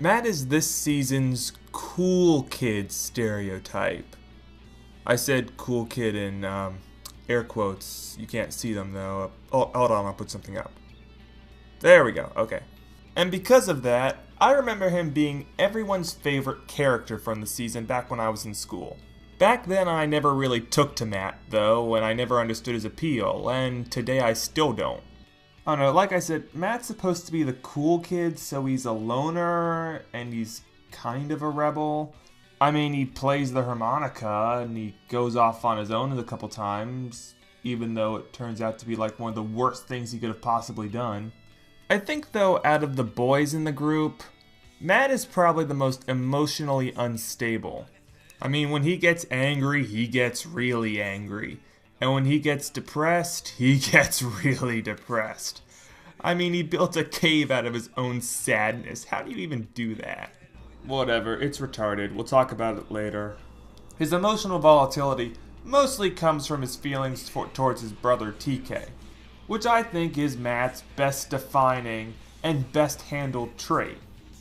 Matt is this season's cool kid stereotype. I said cool kid in air quotes. You can't see them though. Oh, hold on, I'll put something up. There we go, okay. And because of that, I remember him being everyone's favorite character from the season back when I was in school. Back then I never really took to Matt though, and I never understood his appeal, and today I still don't. I don't know, like I said, Matt's supposed to be the cool kid, so he's a loner, and he's kind of a rebel. I mean, he plays the harmonica, and he goes off on his own a couple times, even though it turns out to be like one of the worst things he could have possibly done. I think though, out of the boys in the group, Matt is probably the most emotionally unstable. I mean, when he gets angry, he gets really angry. And when he gets depressed, he gets really depressed. I mean, he built a cave out of his own sadness. How do you even do that? Whatever, it's retarded. We'll talk about it later. His emotional volatility mostly comes from his feelings towards his brother TK, which I think is Matt's best defining and best handled trait.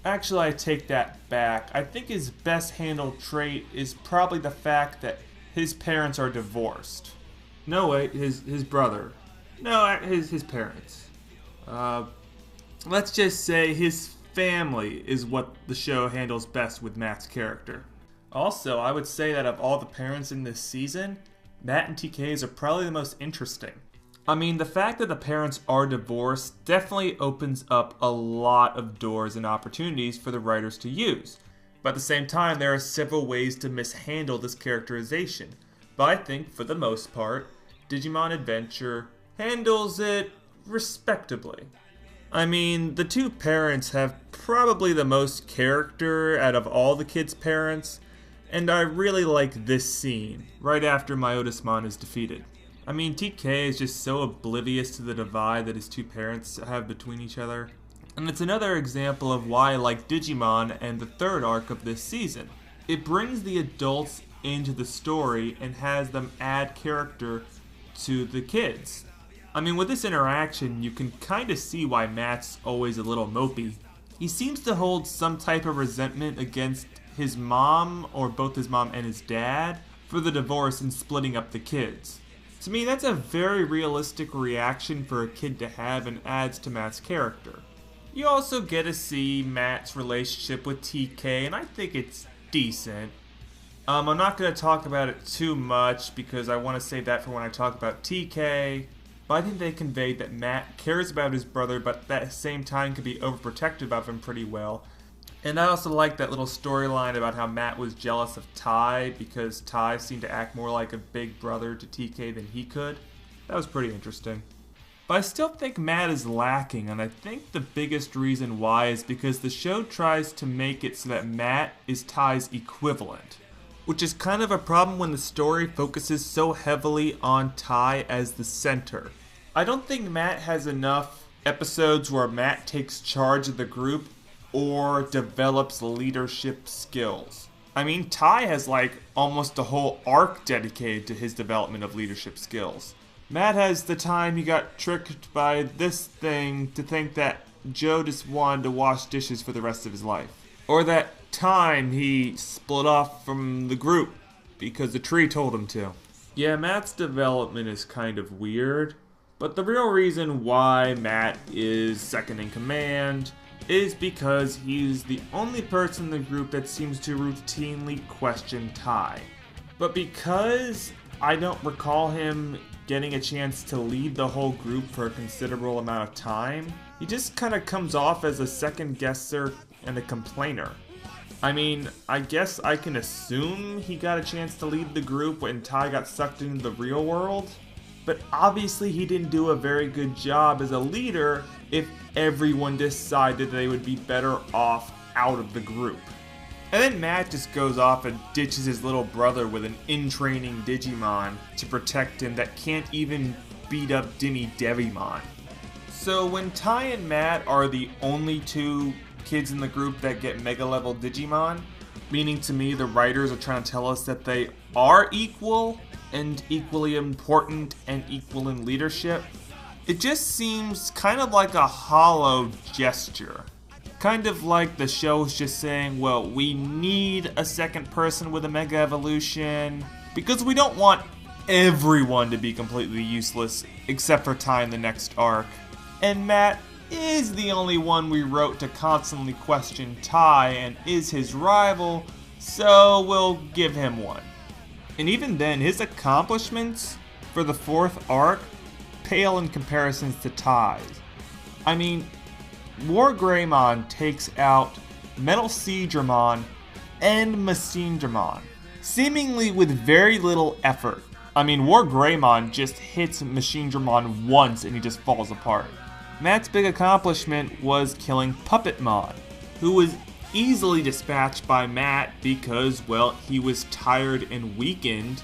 Actually, I take that back. I think his best handled trait is probably the fact that his parents are divorced. No, wait, his brother. No, his parents. Let's just say his family is what the show handles best with Matt's character. Also, I would say that of all the parents in this season, Matt and TK's are probably the most interesting. I mean, the fact that the parents are divorced definitely opens up a lot of doors and opportunities for the writers to use. But at the same time, there are several ways to mishandle this characterization. But I think, for the most part, Digimon Adventure handles it respectably. I mean, the two parents have probably the most character out of all the kids' parents, and I really like this scene, right after Myotismon is defeated. I mean, TK is just so oblivious to the divide that his two parents have between each other, and it's another example of why I like Digimon and the third arc of this season. It brings the adults into the story and has them add character to the kids. I mean, with this interaction, you can kind of see why Matt's always a little mopey. He seems to hold some type of resentment against his mom, or both his mom and his dad, for the divorce and splitting up the kids. To me, that's a very realistic reaction for a kid to have and adds to Matt's character. You also get to see Matt's relationship with TK, and I think it's decent. I'm not going to talk about it too much because I want to save that for when I talk about TK, but I think they conveyed that Matt cares about his brother, but at the same time can be overprotective of him pretty well. And I also like that little storyline about how Matt was jealous of Ty because Ty seemed to act more like a big brother to TK than he could. That was pretty interesting. But I still think Matt is lacking, and I think the biggest reason why is because the show tries to make it so that Matt is Ty's equivalent, which is kind of a problem when the story focuses so heavily on Ty as the center. I don't think Matt has enough episodes where Matt takes charge of the group or develops leadership skills. I mean, Ty has like almost a whole arc dedicated to his development of leadership skills. Matt has the time he got tricked by this thing to think that Joe just wanted to wash dishes for the rest of his life. Or that time he split off from the group because the tree told him to. Yeah, Matt's development is kind of weird, but the real reason why Matt is second in command is because he's the only person in the group that seems to routinely question Ty. But because I don't recall him getting a chance to lead the whole group for a considerable amount of time, he just kind of comes off as a second guesser and a complainer. I mean, I guess I can assume he got a chance to lead the group when Ty got sucked into the real world, but obviously he didn't do a very good job as a leader if everyone decided they would be better off out of the group. And then Matt just goes off and ditches his little brother with an in-training Digimon to protect him that can't even beat up Dimmy Devimon. So when Ty and Matt are the only two kids in the group that get Mega Level Digimon, meaning to me the writers are trying to tell us that they are equal and equally important and equal in leadership, it just seems kind of like a hollow gesture. Kind of like the show's just saying, well, we need a second person with a Mega Evolution because we don't want everyone to be completely useless except for Tai in the next arc. And Matt is the only one we wrote to constantly question Tai and is his rival, so we'll give him one. And even then, his accomplishments for the 4th arc pale in comparisons to Tai's. I mean, War Greymon takes out Metal Seedramon and Machine Dramon, seemingly with very little effort. I mean, War Greymon just hits Machine Dramon once and he just falls apart. Matt's big accomplishment was killing Puppetmon, who was easily dispatched by Matt because, well, he was tired and weakened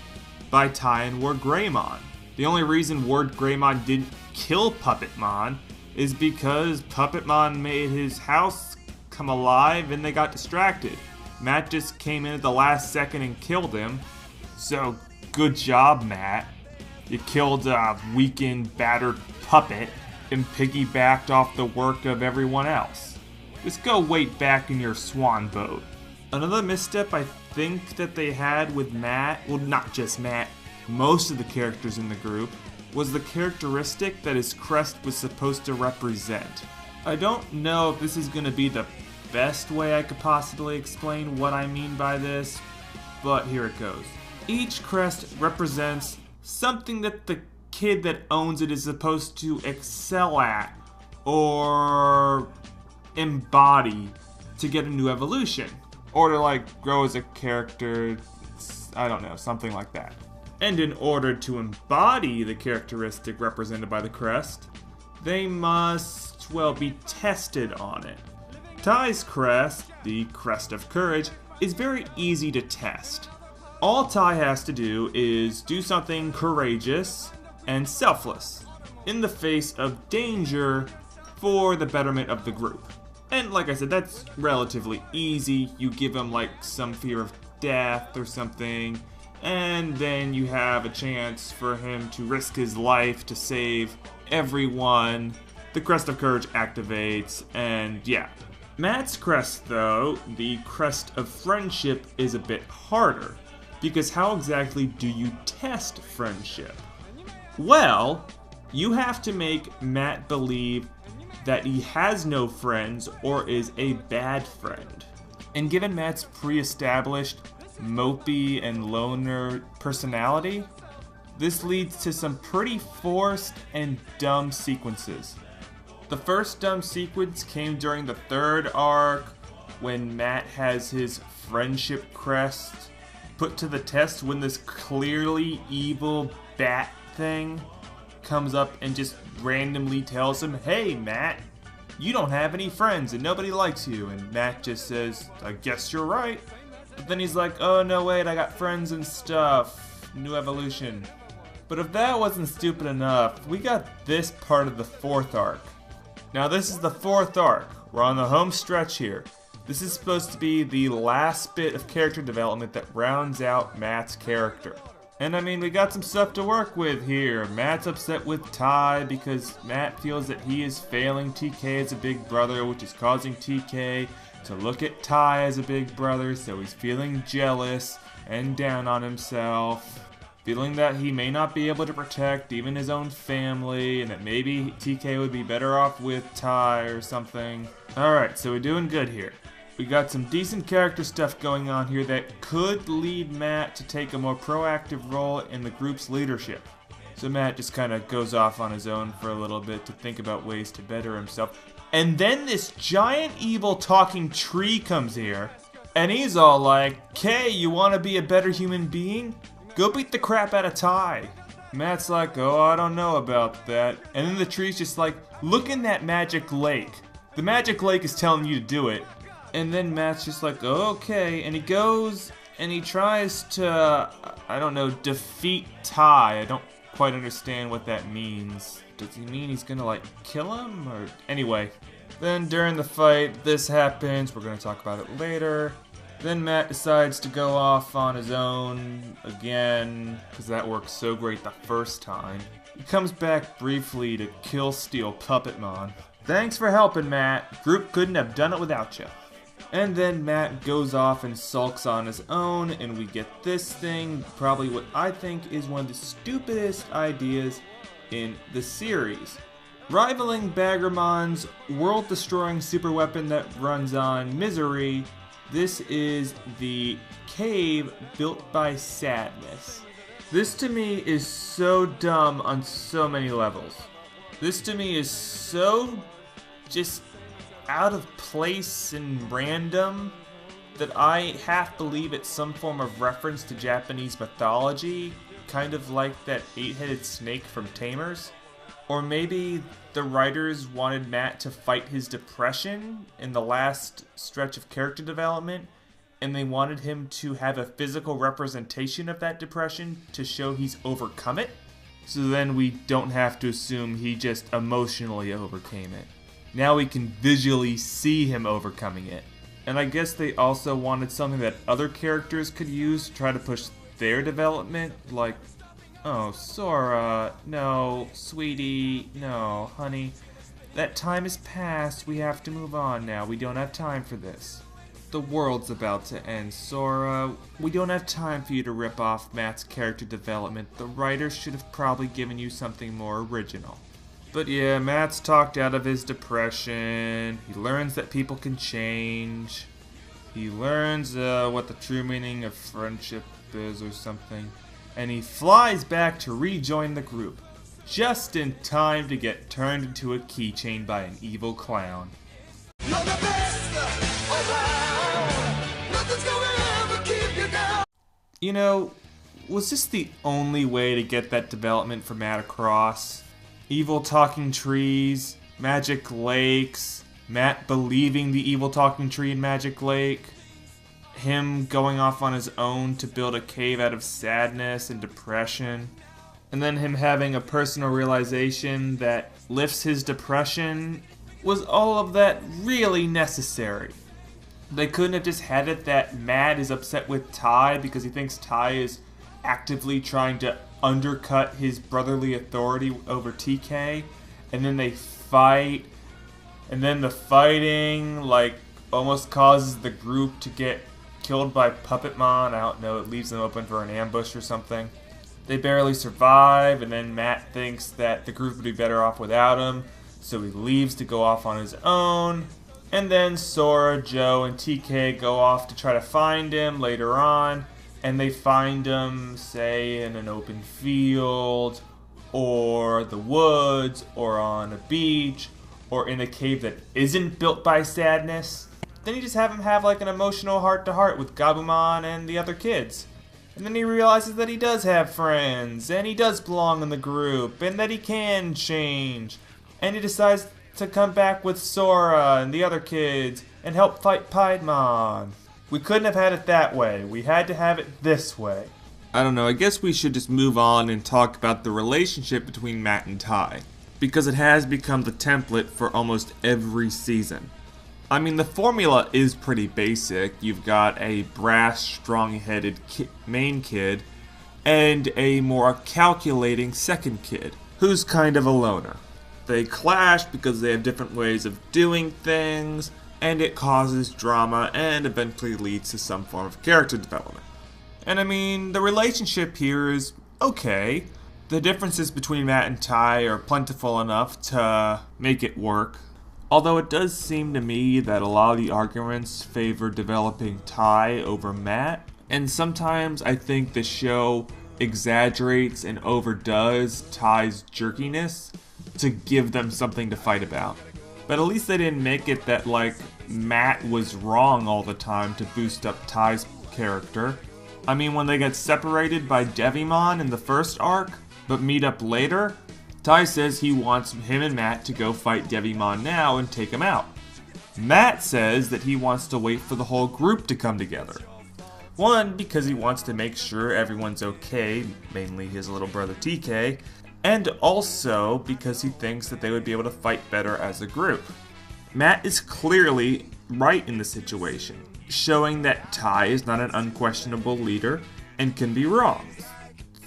by Tai and War Greymon. The only reason War Greymon didn't kill Puppetmon is because Puppetmon made his house come alive and they got distracted. Matt just came in at the last second and killed him. So, good job, Matt. You killed a weakened, battered puppet and piggybacked off the work of everyone else. Just go wait back in your swan boat. Another misstep I think that they had with Matt, well, not just Matt, most of the characters in the group, was the characteristic that his crest was supposed to represent. I don't know if this is going to be the best way I could possibly explain what I mean by this, but here it goes. Each crest represents something that the kid that owns it is supposed to excel at or embody to get a new evolution, or to like grow as a character, I don't know, something like that. And in order to embody the characteristic represented by the crest, they must, well, be tested on it. Tai's crest, the Crest of Courage, is very easy to test. All Tai has to do is do something courageous and selfless in the face of danger for the betterment of the group. And like I said, that's relatively easy. You give him like some fear of death or something, and then you have a chance for him to risk his life to save everyone. The Crest of Courage activates, and yeah. Matt's crest, though, the Crest of Friendship, is a bit harder, because how exactly do you test friendship? Well, you have to make Matt believe that he has no friends or is a bad friend. And given Matt's pre-established mopey and loner personality, this leads to some pretty forced and dumb sequences. The first dumb sequence came during the 3rd arc when Matt has his friendship crest put to the test when this clearly evil bat thing comes up and just randomly tells him, "Hey Matt, you don't have any friends and nobody likes you." And Matt just says, "I guess you're right." But then he's like, "Oh no, wait, I got friends and stuff. New evolution." But if that wasn't stupid enough, we got this part of the 4th arc. Now this is the 4th arc. We're on the home stretch here. This is supposed to be the last bit of character development that rounds out Matt's character. And I mean, we got some stuff to work with here. Matt's upset with Tai because Matt feels that he is failing TK as a big brother, which is causing TK to look at Tai as a big brother, so he's feeling jealous and down on himself, feeling that he may not be able to protect even his own family, and that maybe TK would be better off with Tai or something. Alright, so we're doing good here. We got some decent character stuff going on here that could lead Matt to take a more proactive role in the group's leadership. So Matt just kind of goes off on his own for a little bit to think about ways to better himself. And then this giant evil talking tree comes here, and he's all like, "Kay, you want to be a better human being? Go beat the crap out of Tai." Matt's like, "Oh, I don't know about that." And then the tree's just like, "Look in that magic lake. The magic lake is telling you to do it." And then Matt's just like, "Oh, okay." And he goes and he tries to, I don't know, defeat Tai. I don't quite understand what that means. Does he mean he's gonna like kill him? Or anyway. Then during the fight, this happens. We're gonna talk about it later. Then Matt decides to go off on his own again, because that worked so great the first time. He comes back briefly to kill steal Puppetmon. Thanks for helping, Matt. Group couldn't have done it without you. And then Matt goes off and sulks on his own, and we get this thing, probably what I think is one of the stupidest ideas in the series. Rivaling Baggermon's world-destroying superweapon that runs on misery, this is the cave built by sadness. This to me is so dumb on so many levels. This to me is so just out of place and random that I half believe it's some form of reference to Japanese mythology, kind of like that 8-headed snake from Tamers. Or maybe the writers wanted Matt to fight his depression in the last stretch of character development, and they wanted him to have a physical representation of that depression to show he's overcome it. So then we don't have to assume he just emotionally overcame it. Now we can visually see him overcoming it. And I guess they also wanted something that other characters could use to try to push their development, like, oh, Sora, no, sweetie, no, honey, that time is past, we have to move on now, we don't have time for this. The world's about to end, Sora, we don't have time for you to rip off Matt's character development, the writers should have probably given you something more original. But yeah, Matt's talked out of his depression, he learns that people can change, he learns what the true meaning of friendship is or something, and he flies back to rejoin the group, just in time to get turned into a keychain by an evil clown. You're the best around. Nothing's gonna ever keep you down. You know, was this the only way to get that development for Matt across? Evil talking trees, magic lakes, Matt believing the evil talking tree in Magic Lake, him going off on his own to build a cave out of sadness and depression, and then him having a personal realization that lifts his depression. Was all of that really necessary? They couldn't have just had it that Matt is upset with Ty because he thinks Ty is actively trying to undercut his brotherly authority over TK, and then they fight, and then the fighting like almost causes the group to get killed by Puppetmon. I don't know, it leaves them open for an ambush or something. They barely survive, and then Matt thinks that the group would be better off without him, so he leaves to go off on his own. And then Sora, Joe, and TK go off to try to find him later on, and they find him, say, in an open field, or the woods, or on a beach, or in a cave that isn't built by sadness. Then you just have him have like an emotional heart-to-heart with Gabumon and the other kids. And then he realizes that he does have friends, and he does belong in the group, and that he can change. And he decides to come back with Sora and the other kids and help fight Piedmon. We couldn't have had it that way. We had to have it this way. I don't know, I guess we should just move on and talk about the relationship between Matt and Ty, because it has become the template for almost every season. I mean, the formula is pretty basic. You've got a brash, strong-headed main kid and a more calculating second kid, who's kind of a loner. They clash because they have different ways of doing things, and it causes drama and eventually leads to some form of character development. And I mean, the relationship here is okay. The differences between Matt and Ty are plentiful enough to make it work. Although it does seem to me that a lot of the arguments favor developing Ty over Matt, and sometimes I think the show exaggerates and overdoes Ty's jerkiness to give them something to fight about. But at least they didn't make it that like Matt was wrong all the time to boost up Ty's character. I mean, when they get separated by Digimon in the first arc, but meet up later, Ty says he wants him and Matt to go fight Digimon now and take him out. Matt says that he wants to wait for the whole group to come together. One, because he wants to make sure everyone's okay, mainly his little brother TK, and also because he thinks that they would be able to fight better as a group. Matt is clearly right in the situation, showing that Ty is not an unquestionable leader and can be wrong.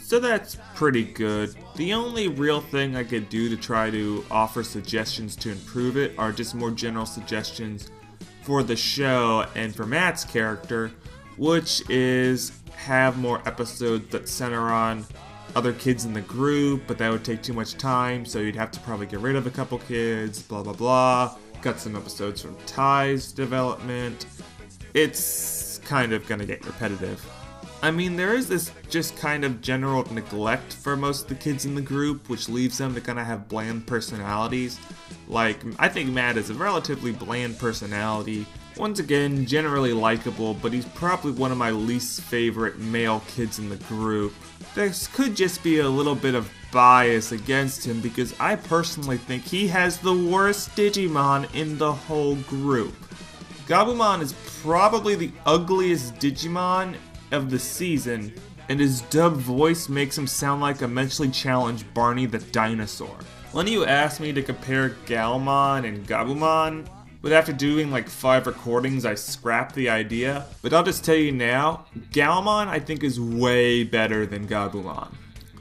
So that's pretty good. The only real thing I could do to try to offer suggestions to improve it are just more general suggestions for the show and for Matt's character, which is have more episodes that center on other kids in the group, but that would take too much time, so you'd have to probably get rid of a couple kids, blah blah blah. Cut some episodes from Ty's development. It's kind of gonna get repetitive. I mean, there is this just kind of general neglect for most of the kids in the group, which leaves them to kind of have bland personalities. Like, I think Matt is a relatively bland personality. Once again, generally likable, but he's probably one of my least favorite male kids in the group. This could just be a little bit of bias against him because I personally think he has the worst Digimon in the whole group. Gabumon is probably the ugliest Digimon of the season, and his dubbed voice makes him sound like a mentally challenged Barney the dinosaur. When you asked me to compare Galmon and Gabumon, but after doing like 5 recordings I scrapped the idea, but I'll just tell you now, Galmon I think is way better than Gabumon.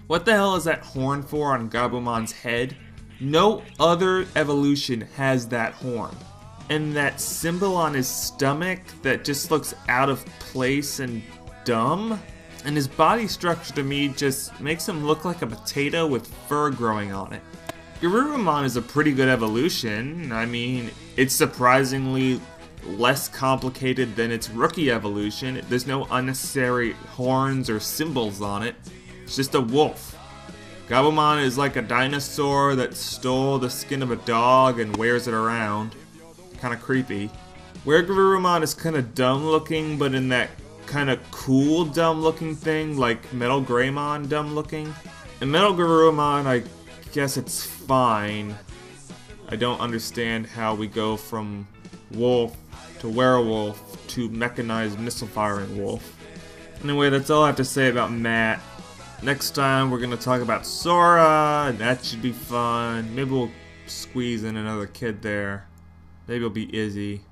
What the hell is that horn for on Gabumon's head? No other evolution has that horn. And that symbol on his stomach that just looks out of place and dumb? And his body structure to me just makes him look like a potato with fur growing on it. Garurumon is a pretty good evolution. I mean, it's surprisingly less complicated than its rookie evolution. There's no unnecessary horns or symbols on it. It's just a wolf. Gabumon is like a dinosaur that stole the skin of a dog and wears it around. Kinda creepy. Where Garurumon is kinda dumb looking, but in that kinda cool dumb looking thing, like Metal Greymon dumb looking. In Metal Garurumon, I guess it's fine. I don't understand how we go from wolf to werewolf to mechanized missile firing wolf. Anyway, that's all I have to say about Matt. Next time we're gonna talk about Sora, and that should be fun. Maybe we'll squeeze in another kid there. Maybe it'll be Izzy.